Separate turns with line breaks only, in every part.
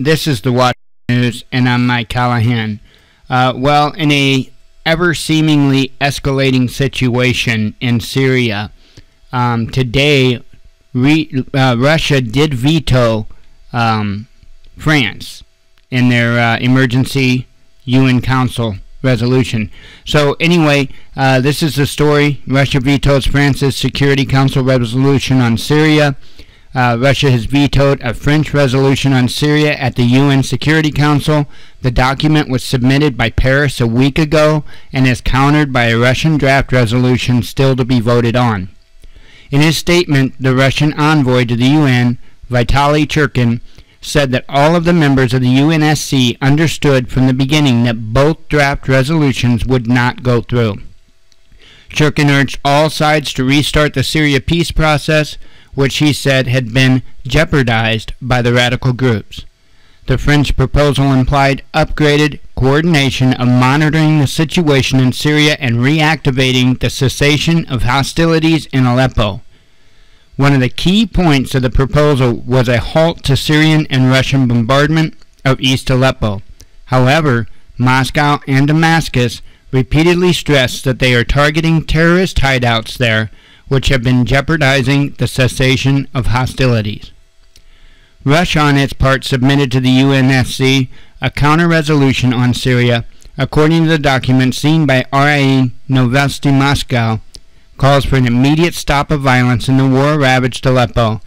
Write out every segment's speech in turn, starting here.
This is the Watchman News, and I'm Mike Callahan. Well, in a ever-seemingly escalating situation in Syria, today Russia did veto France in their emergency UN Council resolution. So anyway, this is the story. Russia vetoes France's Security Council resolution on Syria. Russia has vetoed a French resolution on Syria at the UN Security Council. The document was submitted by Paris a week ago and is countered by a Russian draft resolution still to be voted on. In his statement, the Russian envoy to the UN, Vitaly Churkin, said that all of the members of the UNSC understood from the beginning that both draft resolutions would not go through. Churkin urged all sides to restart the Syria peace process, which he said had been jeopardized by the radical groups. The French proposal implied upgraded coordination of monitoring the situation in Syria and reactivating the cessation of hostilities in Aleppo. One of the key points of the proposal was a halt to Syrian and Russian bombardment of East Aleppo. However, Moscow and Damascus repeatedly stressed that they are targeting terrorist hideouts there, which have been jeopardizing the cessation of hostilities. Russia, on its part, submitted to the UNSC a counter-resolution on Syria. According to the document seen by RIA Novosti Moscow, calls for an immediate stop of violence in the war-ravaged Aleppo.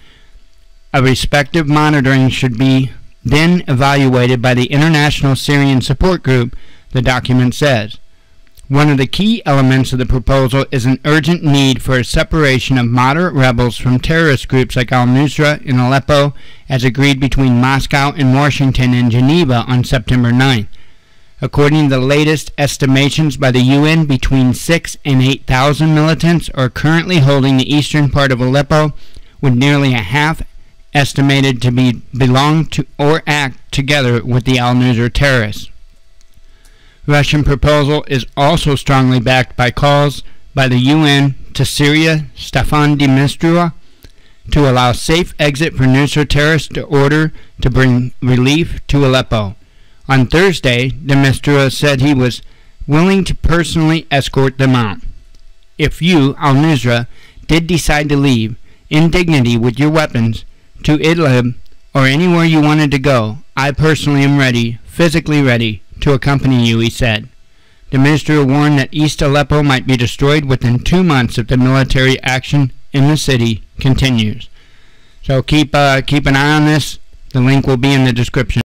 A respective monitoring should be then evaluated by the International Syrian Support Group, the document says. One of the key elements of the proposal is an urgent need for a separation of moderate rebels from terrorist groups like al-Nusra in Aleppo, as agreed between Moscow and Washington in Geneva on September 9th. According to the latest estimations by the UN, between 6,000 and 8,000 militants are currently holding the eastern part of Aleppo, with nearly a half estimated to belong to or act together with the al-Nusra terrorists. Russian proposal is also strongly backed by calls by the UN to Syria, Staffan de Mistura, to allow safe exit for Nusra terrorists in order to bring relief to Aleppo. On Thursday, de Mistura said he was willing to personally escort them out. If you, al-Nusra, did decide to leave, in dignity with your weapons, to Idlib or anywhere you wanted to go, I personally am ready, physically ready, to accompany you, he said. The minister warned that East Aleppo might be destroyed within 2 months if the military action in the city continues. So keep an eye on this. The link will be in the description.